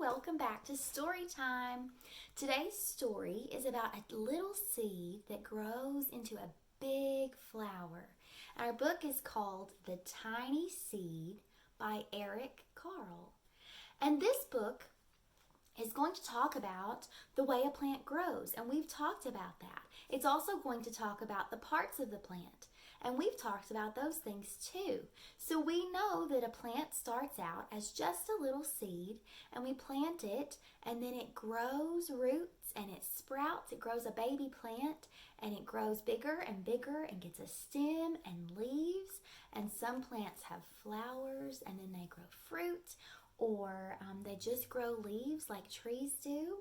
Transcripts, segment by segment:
welcome back to Storytime. Today's story is about a little seed that grows into a big flower. Our book is called The Tiny Seed by Carle. And this book is going to talk about the way a plant grows, and we've talked about that. It's also going to talk about the parts of the plant, and we've talked about those things too. So we know that a plant starts out as just a little seed, and we plant it, and then it grows roots and it sprouts. It grows a baby plant, and it grows bigger and bigger and gets a stem and leaves. And some plants have flowers, and then they grow fruit, or they just grow leaves like trees do.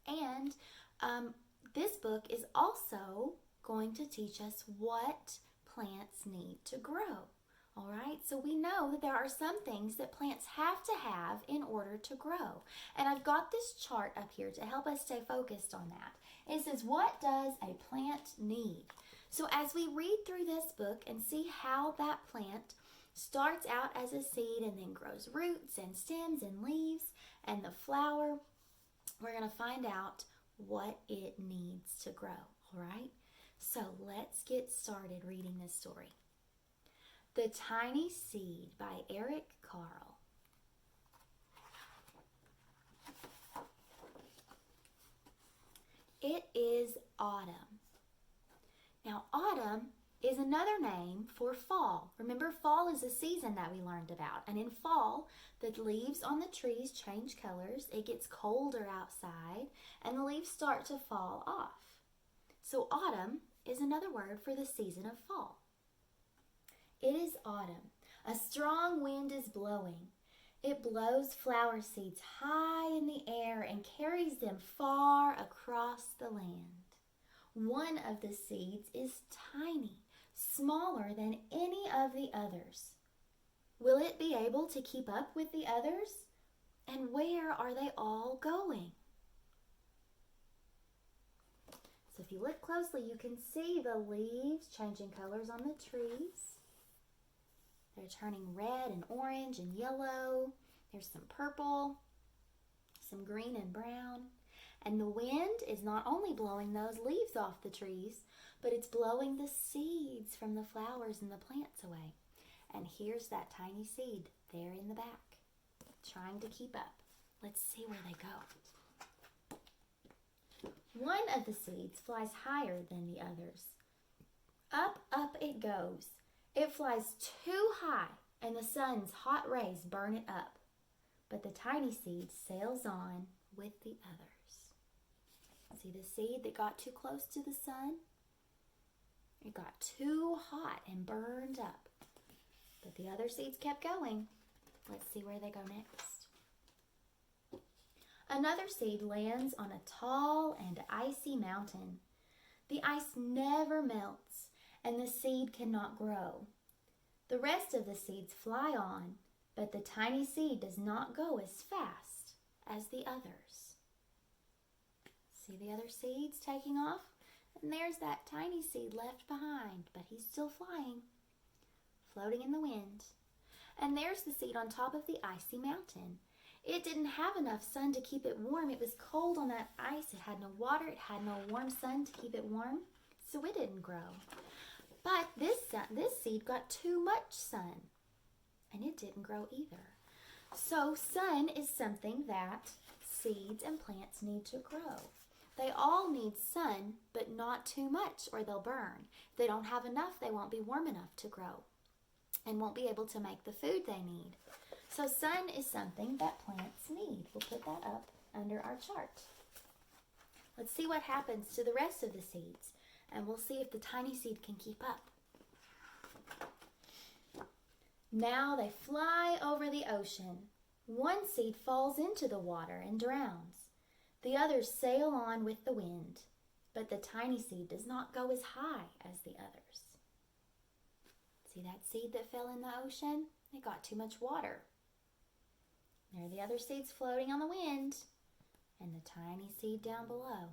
And this book is also going to teach us what plants need to grow. All right, so we know that there are some things that plants have to have in order to grow. And I've got this chart up here to help us stay focused on that. It says, what does a plant need? So as we read through this book and see how that plant starts out as a seed and then grows roots and stems and leaves and the flower, we're going to find out what it needs to grow. All right, so let's get started reading this story. The Tiny Seed by Carle. It is autumn. Now, autumn is another name for fall. Remember, fall is a season that we learned about. And in fall, the leaves on the trees change colors. It gets colder outside, and the leaves start to fall off. So autumn is another word for the season of fall. It is autumn. A strong wind is blowing. It blows flower seeds high in the air and carries them far across the land. One of the seeds is tiny, smaller than any of the others. Will it be able to keep up with the others? And where are they all going? So if you look closely, you can see the leaves changing colors on the trees. They're turning red and orange and yellow. There's some purple, some green and brown. And the wind is not only blowing those leaves off the trees, but it's blowing the seeds from the flowers and the plants away. And here's that tiny seed there in the back, trying to keep up. Let's see where they go. One of the seeds flies higher than the others. Up, up it goes. It flies too high, and the sun's hot rays burn it up. But the tiny seed sails on with the others. See the seed that got too close to the sun? It got too hot and burned up. But the other seeds kept going. Let's see where they go next. Another seed lands on a tall and icy mountain. The ice never melts, and the seed cannot grow. The rest of the seeds fly on, but the tiny seed does not go as fast as the others. See the other seeds taking off? And there's that tiny seed left behind, but he's still flying, floating in the wind. And there's the seed on top of the icy mountain. It didn't have enough sun to keep it warm. It was cold on that ice. It had no water. It had no warm sun to keep it warm, so it didn't grow. But this seed got too much sun, and it didn't grow either. So sun is something that seeds and plants need to grow. They all need sun, but not too much, or they'll burn. If they don't have enough, they won't be warm enough to grow and won't be able to make the food they need. So sun is something that plants need. We'll put that up under our chart. Let's see what happens to the rest of the seeds, and we'll see if the tiny seed can keep up. Now they fly over the ocean. One seed falls into the water and drowns. The others sail on with the wind, but the tiny seed does not go as high as the others. See that seed that fell in the ocean? It got too much water. There are the other seeds floating on the wind, and the tiny seed down below.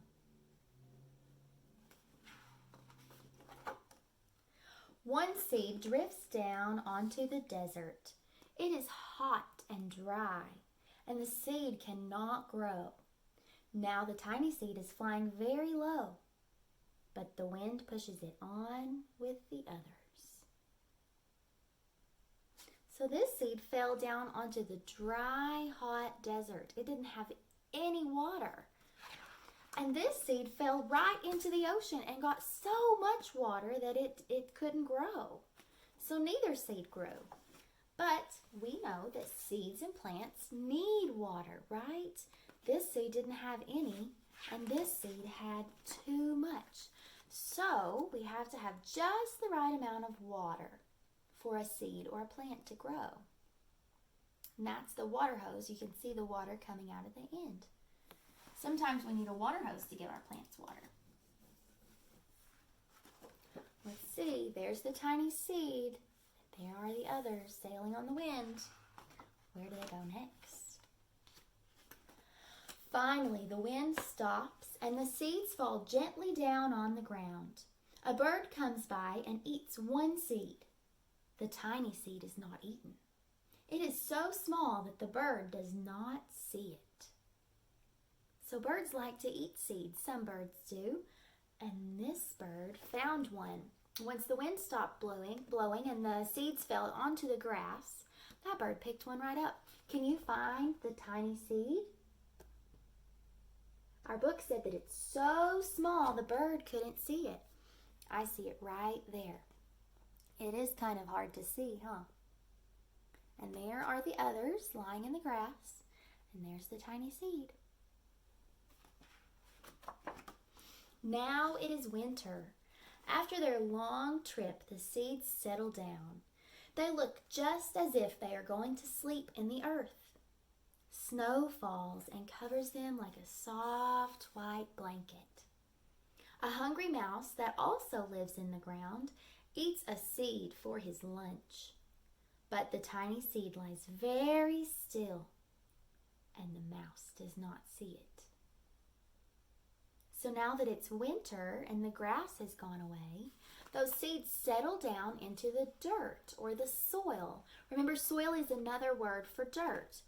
One seed drifts down onto the desert. It is hot and dry, and the seed cannot grow. Now the tiny seed is flying very low, but the wind pushes it on with the others. So this seed fell down onto the dry, hot desert. It didn't have any water. And this seed fell right into the ocean and got so much water that it couldn't grow. So neither seed grew. But we know that seeds and plants need water, right? This seed didn't have any, and this seed had too much. So we have to have just the right amount of water for a seed or a plant to grow. And that's the water hose. You can see the water coming out at the end. Sometimes we need a water hose to give our plants water. Let's see, there's the tiny seed. There are the others sailing on the wind. Where do they go next? Finally, the wind stops and the seeds fall gently down on the ground. A bird comes by and eats one seed. The tiny seed is not eaten. It is so small that the bird does not see it. So birds like to eat seeds. Some birds do. And this bird found one. Once the wind stopped blowing and the seeds fell onto the grass, that bird picked one right up. Can you find the tiny seed? Our book said that it's so small the bird couldn't see it. I see it right there. It is kind of hard to see, huh? And there are the others lying in the grass, and there's the tiny seed. Now it is winter. After their long trip, the seeds settle down. They look just as if they are going to sleep in the earth. Snow falls and covers them like a soft white blanket. A hungry mouse that also lives in the ground eats a seed for his lunch. But the tiny seed lies very still, and the mouse does not see it. So now that it's winter and the grass has gone away, those seeds settle down into the dirt or the soil. Remember, soil is another word for dirt.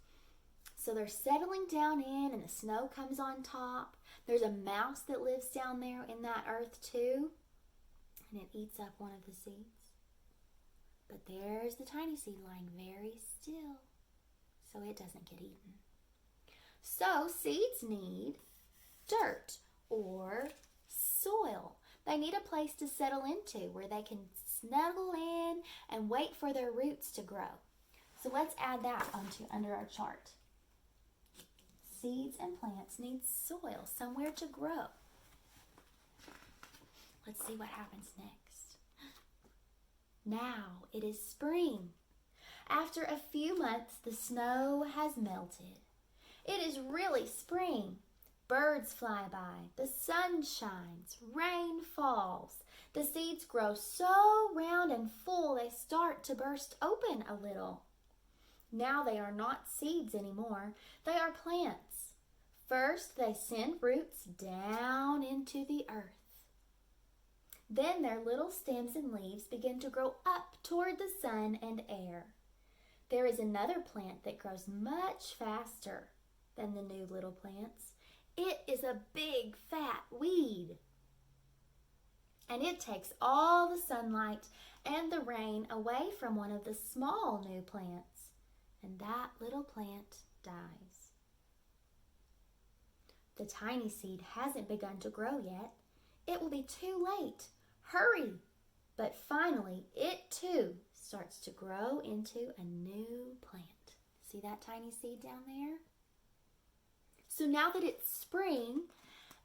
So they're settling down in and the snow comes on top. There's a mouse that lives down there in that earth too, and it eats up one of the seeds. But there's the tiny seed lying very still, so it doesn't get eaten. So seeds need dirt or soil. They need a place to settle into where they can snuggle in and wait for their roots to grow. So let's add that under our chart. Seeds and plants need soil, somewhere to grow. Let's see what happens next. Now it is spring. After a few months, the snow has melted. It is really spring. Birds fly by, the sun shines, rain falls. The seeds grow so round and full they start to burst open a little. Now they are not seeds anymore, they are plants. First, they send roots down into the earth. Then their little stems and leaves begin to grow up toward the sun and air. There is another plant that grows much faster than the new little plants. It is a big, fat weed. And it takes all the sunlight and the rain away from one of the small new plants. And that little plant dies. The tiny seed hasn't begun to grow yet. It will be too late. Hurry! But finally, it too starts to grow into a new plant. See that tiny seed down there? So now that it's spring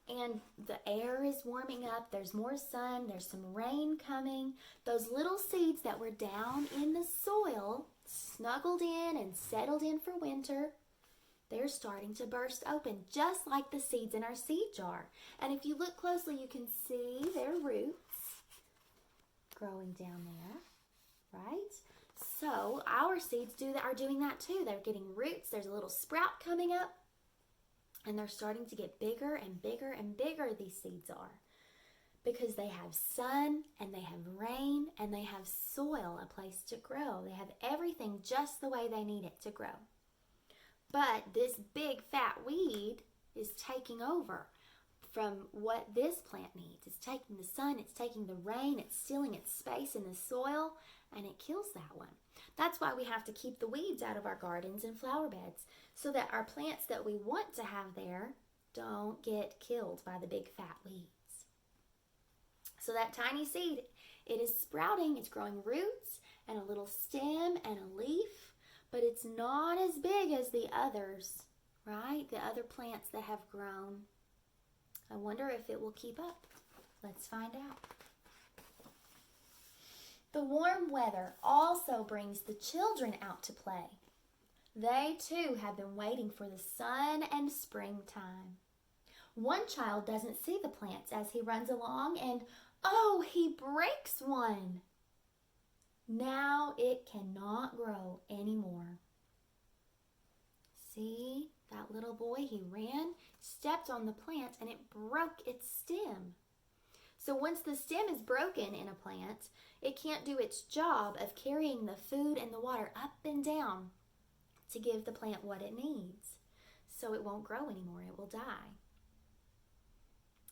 and the air is warming up, there's more sun, there's some rain coming, those little seeds that were down in the soil, snuggled in and settled in for winter, they're starting to burst open, just like the seeds in our seed jar. And if you look closely, you can see their roots growing down there, right? So our seeds are doing that too. They're getting roots. There's a little sprout coming up, and they're starting to get bigger and bigger and bigger, these seeds are, because they have sun and they have rain and they have soil, a place to grow. They have everything just the way they need it to grow. But this big fat weed is taking over from what this plant needs. It's taking the sun, it's taking the rain, it's stealing its space in the soil, and it kills that one. That's why we have to keep the weeds out of our gardens and flower beds, so that our plants that we want to have there don't get killed by the big fat weeds. So that tiny seed, it is sprouting, it's growing roots and a little stem and a leaf, but it's not as big as the others, right? The other plants that have grown. I wonder if it will keep up. Let's find out. The warm weather also brings the children out to play. They too have been waiting for the sun and springtime. One child doesn't see the plants as he runs along, and oh, he breaks one. Now it cannot grow anymore. See, that little boy, he ran, stepped on the plant, and it broke its stem. So once the stem is broken in a plant, it can't do its job of carrying the food and the water up and down to give the plant what it needs. So it won't grow anymore, it will die.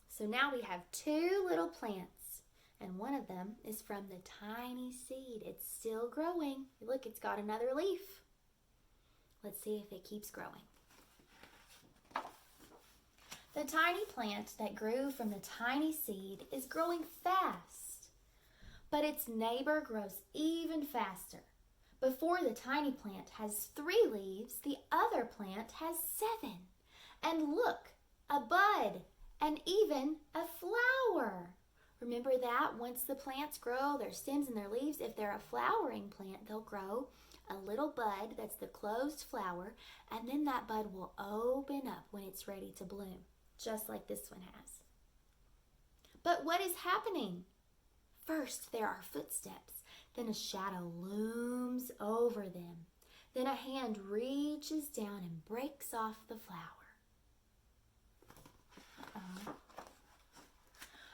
So now we have two little plants, and one of them is from the tiny seed. It's still growing. Look, it's got another leaf. Let's see if it keeps growing. The tiny plant that grew from the tiny seed is growing fast, but its neighbor grows even faster. Before the tiny plant has 3 leaves, the other plant has 7. And look, a bud and even a flower. Remember that once the plants grow, their stems and their leaves, if they're a flowering plant, they'll grow a little bud that's the closed flower, and then that bud will open up when it's ready to bloom, just like this one has. But what is happening? First, there are footsteps. Then a shadow looms over them. Then a hand reaches down and breaks off the flower.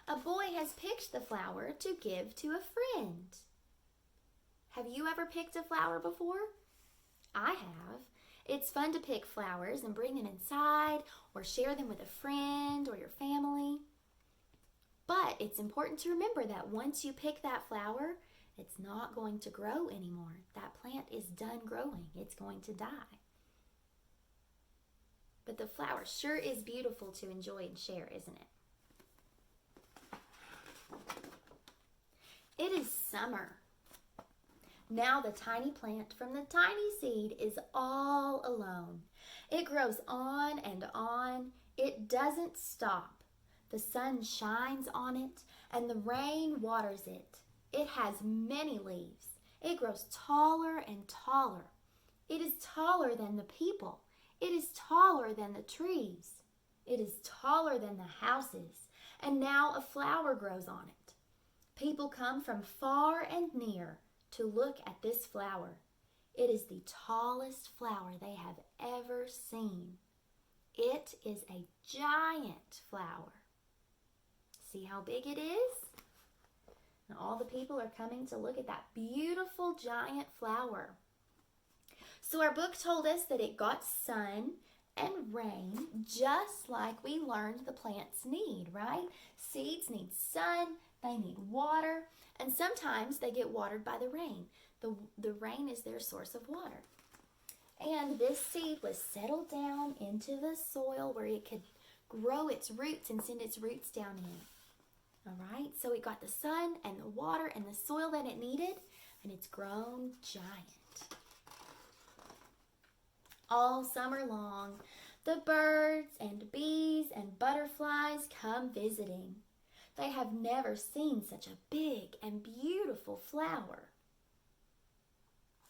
A boy has picked the flower to give to a friend. Have you ever picked a flower before? I have. It's fun to pick flowers and bring them inside or share them with a friend or your family. But it's important to remember that once you pick that flower, it's not going to grow anymore. That plant is done growing. It's going to die. But the flower sure is beautiful to enjoy and share, isn't it? It is summer. Now the tiny plant from the tiny seed is all alone. It grows on and on. It doesn't stop. The sun shines on it and the rain waters it. It has many leaves. It grows taller and taller. It is taller than the people. It is taller than the trees. It is taller than the houses. And now a flower grows on it. People come from far and near to look at this flower. It is the tallest flower they have ever seen. It is a giant flower. See how big it is? And all the people are coming to look at that beautiful giant flower. So our book told us that it got sun and rain just like we learned the plants need, right? Seeds need sun, they need water, and sometimes they get watered by the rain. The rain is their source of water. And this seed was settled down into the soil where it could grow its roots and send its roots down in. All right, so it got the sun and the water and the soil that it needed, and it's grown giant. All summer long, the birds and bees and butterflies come visiting. They have never seen such a big and beautiful flower.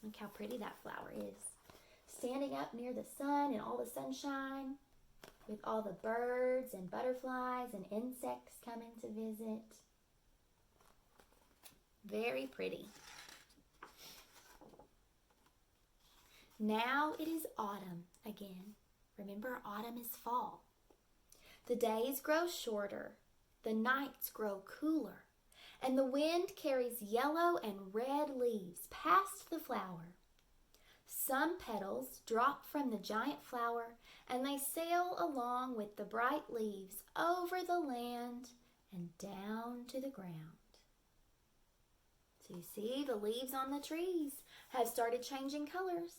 Look how pretty that flower is. Standing up near the sun and all the sunshine, with all the birds and butterflies and insects coming to visit. Very pretty. Now it is autumn again. Remember, autumn is fall. The days grow shorter, the nights grow cooler, and the wind carries yellow and red leaves past the flower. Some petals drop from the giant flower and they sail along with the bright leaves over the land and down to the ground. So you see the leaves on the trees have started changing colors.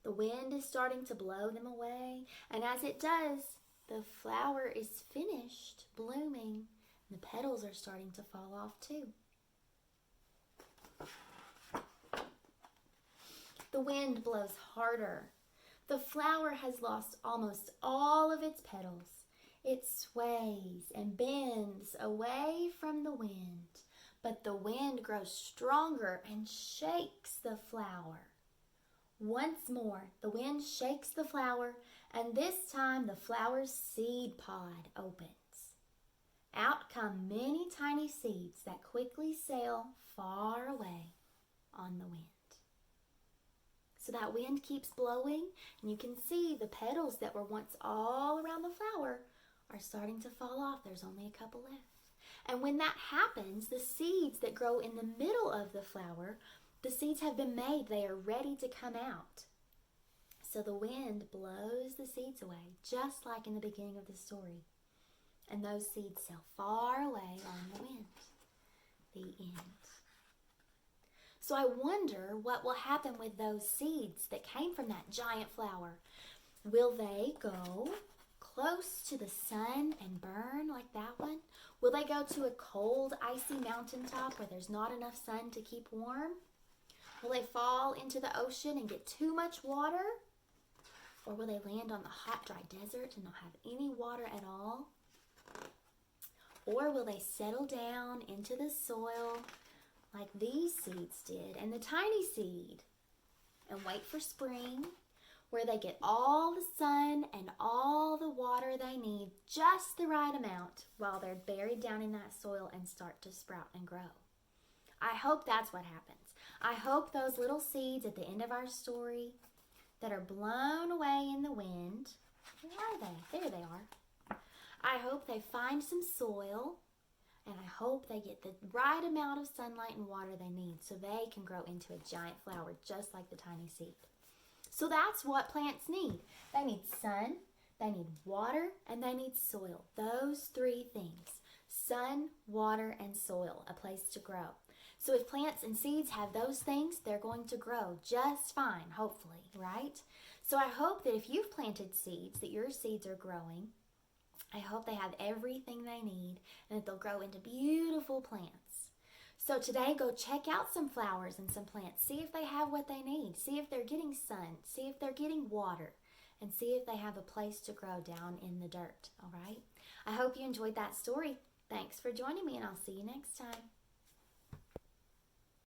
The wind is starting to blow them away, and as it does, the flower is finished blooming and the petals are starting to fall off too. The wind blows harder. The flower has lost almost all of its petals. It sways and bends away from the wind, but the wind grows stronger and shakes the flower. Once more, the wind shakes the flower, and this time the flower's seed pod opens. Out come many tiny seeds that quickly sail far away on the wind. So that wind keeps blowing, and you can see the petals that were once all around the flower are starting to fall off. There's only a couple left. And when that happens, the seeds that grow in the middle of the flower, the seeds have been made. They are ready to come out. So the wind blows the seeds away, just like in the beginning of the story. And those seeds sail far away on the wind. The end. So I wonder what will happen with those seeds that came from that giant flower. Will they go close to the sun and burn like that one? Will they go to a cold, icy mountaintop where there's not enough sun to keep warm? Will they fall into the ocean and get too much water? Or will they land on the hot, dry desert and not have any water at all? Or will they settle down into the soil like these seeds did and the tiny seed and wait for spring, where they get all the sun and all the water they need, just the right amount, while they're buried down in that soil and start to sprout and grow? I hope that's what happens. I hope those little seeds at the end of our story that are blown away in the wind, where are they? There they are. I hope they find some soil, and I hope they get the right amount of sunlight and water they need so they can grow into a giant flower just like the tiny seed. So that's what plants need. They need sun, they need water, and they need soil. Those three things: sun, water, and soil, a place to grow. So if plants and seeds have those things, they're going to grow just fine, hopefully, right? So I hope that if you've planted seeds, that your seeds are growing. I hope they have everything they need and that they'll grow into beautiful plants. So today, go check out some flowers and some plants. See if they have what they need. See if they're getting sun. See if they're getting water. And see if they have a place to grow down in the dirt, all right? I hope you enjoyed that story. Thanks for joining me, and I'll see you next time.